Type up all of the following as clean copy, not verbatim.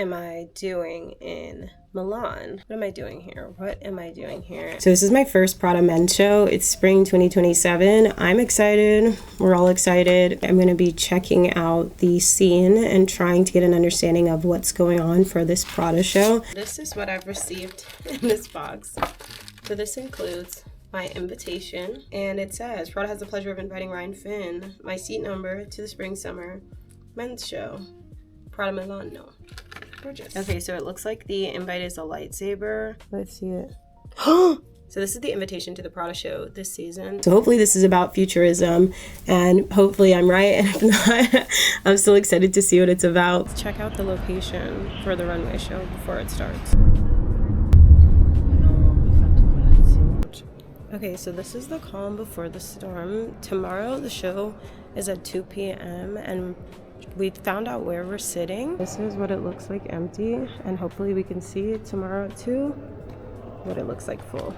am I doing in Milan? What am I doing here? What am I doing here? So this is my first Prada men's show. It's spring 2027. I'm excited. We're all excited. I'm going to be checking out the scene and trying to get an understanding of what's going on for this Prada show. This is what I've received in this box. So this includes my invitation, and it says, Prada has the pleasure of inviting Rian Phin, my seat number, to the spring-summer men's show. Prada Milano. Gorgeous. Okay, so it looks like the invite is a lightsaber. Let's see it. So this is the invitation to the Prada show this season. So hopefully this is about futurism, and hopefully I'm right, and if not, I'm still excited to see what it's about. Let's check out the location for the runway show before it starts. Okay, so this is the calm before the storm. Tomorrow the show is at 2 p.m. and we found out where we're sitting. This is what it looks like empty, and hopefully we can see tomorrow at 2 what it looks like full.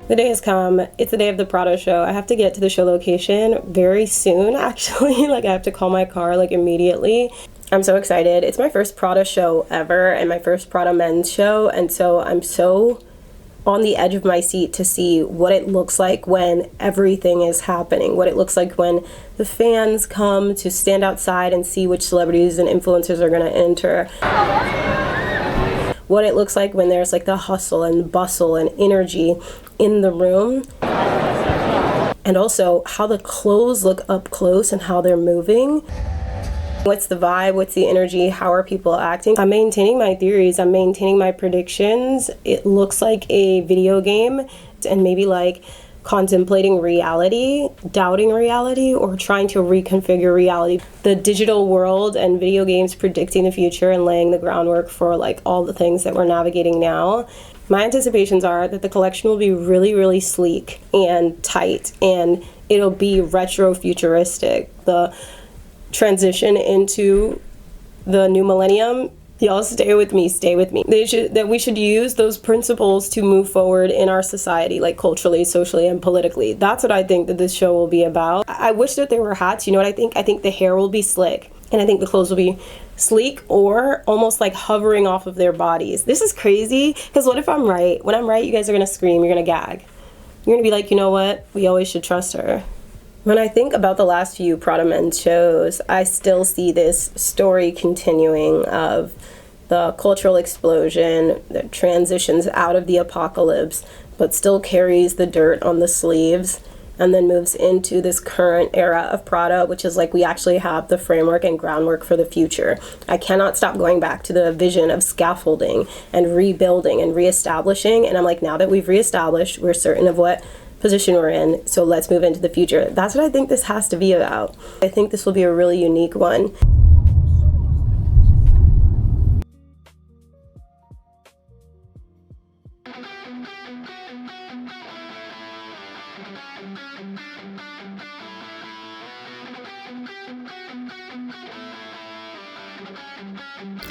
The day has come. It's the day of the Prada show. I have to get to the show location very soon, actually. Like, I have to call my car, like, immediately. I'm so excited. It's my first Prada show ever and my first Prada men's show, and so I'm so on the edge of my seat to see what it looks like when everything is happening, what it looks like when the fans come to stand outside and see which celebrities and influencers are going to enter. What it looks like when there's like the hustle and bustle and energy in the room. And also how the clothes look up close and how they're moving. What's the vibe? What's the energy? How are people acting? I'm maintaining my theories. I'm maintaining my predictions. It looks like a video game, and maybe like contemplating reality, doubting reality, or trying to reconfigure reality. The digital world and video games predicting the future and laying the groundwork for like all the things that we're navigating now. My anticipations are that the collection will be really, really sleek and tight, and it'll be retro futuristic. The transition into the new millennium, y'all stay with me. That we should use those principles to move forward in our society, like culturally, socially, and politically. That's what I think that this show will be about. I wish that there were hats. You know what I think? I think the hair will be slick, and I think the clothes will be sleek or almost like hovering off of their bodies. This is crazy, because what if I'm right? When I'm right, you guys are gonna scream, you're gonna gag. You're gonna be like, you know what? We always should trust her. When I think about the last few Prada men's shows, I still see this story continuing of the cultural explosion that transitions out of the apocalypse, but still carries the dirt on the sleeves, and then moves into this current era of Prada, which is like we actually have the framework and groundwork for the future. I cannot stop going back to the vision of scaffolding and rebuilding and reestablishing, and I'm like, now that we've reestablished, we're certain of what position we're in, so let's move into the future. That's what I think this has to be about. I think this will be a really unique one.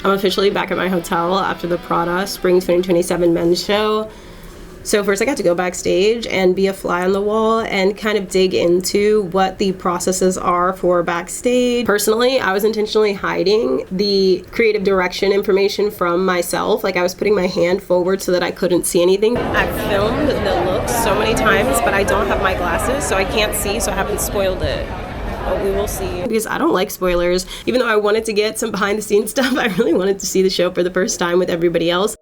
I'm officially back at my hotel after the Prada Spring 2027 men's show. So first I got to go backstage and be a fly on the wall and kind of dig into what the processes are for Backstage. Personally, I was intentionally hiding the creative direction information from myself. Like, I was putting my hand forward so that I couldn't see anything. I've filmed the looks so many times, but I don't have my glasses, so I can't see, so I haven't spoiled it. But we will see. Because I don't like spoilers. Even though I wanted to get some behind the scenes stuff, I really wanted to see the show for the first time with everybody else.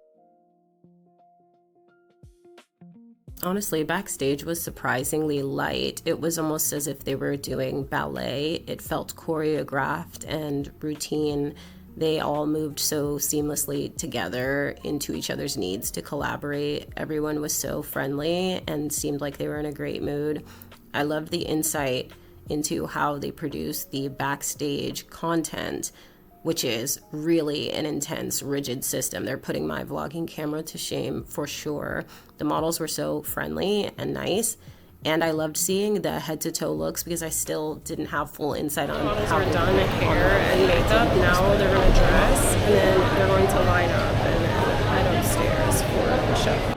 Honestly, Backstage was surprisingly light. It was almost as if they were doing ballet. It felt choreographed and routine. They all moved so seamlessly together into each other's needs to collaborate. Everyone was so friendly and seemed like they were in a great mood. I loved the insight into how they produce the Backstage content, which is really an intense, rigid system. They're putting my vlogging camera to shame for sure. The models were so friendly and nice, and I loved seeing the head-to-toe looks because I still didn't have full insight on how they done hair and makeup. Now they're going to dress, and then they're going to line up and then head upstairs for the show.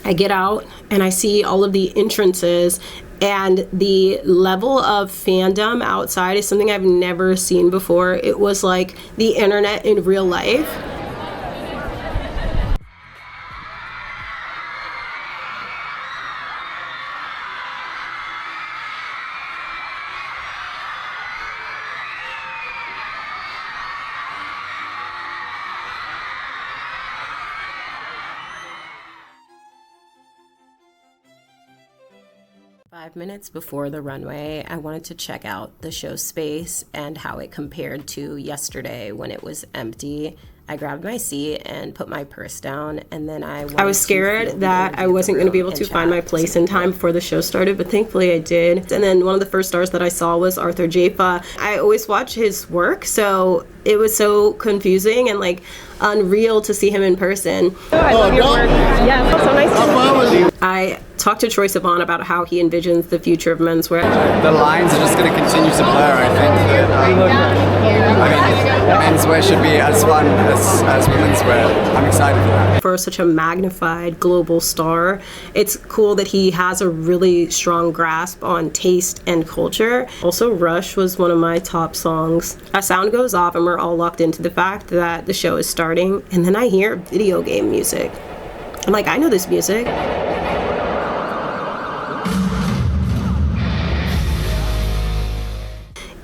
I get out and I see all of the entrances, and the level of fandom outside is something I've never seen before. It was like the internet in real life. 5 minutes before the runway, I wanted to check out the show space and how it compared to yesterday when it was empty. I grabbed my seat and put my purse down, and then I was scared that I wasn't going to be able to find my place in time before the show started, but thankfully I did. And then one of the first stars that I saw was Arthur Jafa. I always watch his work, so it was so confusing and like unreal to see him in person. Oh, I love your work. Yeah, it's so nice to see you. I talked to Troye Sivan about how he envisions the future of menswear. The lines are just going to continue to blur, I think. Menswear should be as fun as women's wear. I'm excited for that. For such a magnified global star, it's cool that he has a really strong grasp on taste and culture. Also, Rush was one of my top songs. A sound goes off and we're all locked into the fact that the show is starting, and then I hear video game music. I'm like, I know this music.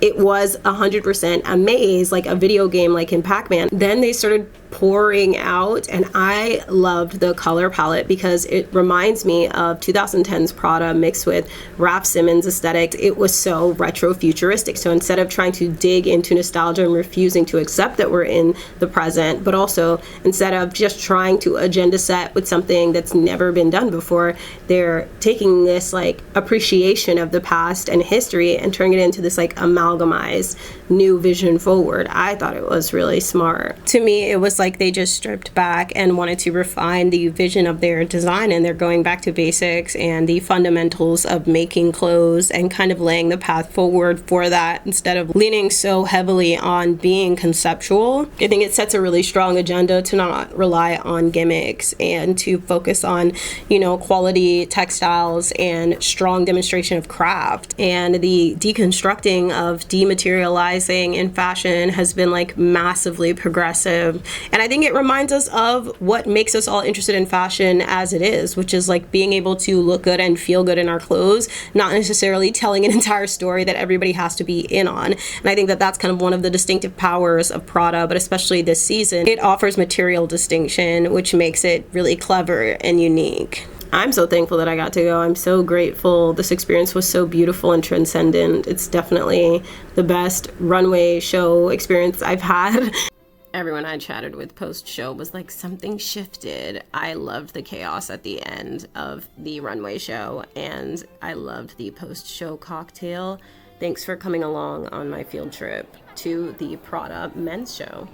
It was 100% a maze, like a video game, like in Pac-Man. Then they started pouring out, and I loved the color palette because it reminds me of 2010's Prada mixed with Raf Simons aesthetic. It was so retro futuristic. So instead of trying to dig into nostalgia and refusing to accept that we're in the present, but also instead of just trying to agenda set with something that's never been done before, they're taking this like appreciation of the past and history and turning it into this like amalgamized new vision forward. I thought it was really smart. To me, it was like they just stripped back and wanted to refine the vision of their design, and they're going back to basics and the fundamentals of making clothes and kind of laying the path forward for that instead of leaning so heavily on being conceptual. I think it sets a really strong agenda to not rely on gimmicks and to focus on, you know, quality textiles and strong demonstration of craft. And the deconstructing of dematerializing in fashion has been like massively progressive. And I think it reminds us of what makes us all interested in fashion as it is, which is like being able to look good and feel good in our clothes, not necessarily telling an entire story that everybody has to be in on. And I think that that's kind of one of the distinctive powers of Prada, but especially this season, it offers material distinction, which makes it really clever and unique. I'm so thankful that I got to go. I'm so grateful. This experience was so beautiful and transcendent. It's definitely the best runway show experience I've had. Everyone I chatted with post-show was like, something shifted. I loved the chaos at the end of the runway show, and I loved the post-show cocktail. Thanks for coming along on my field trip to the Prada men's show.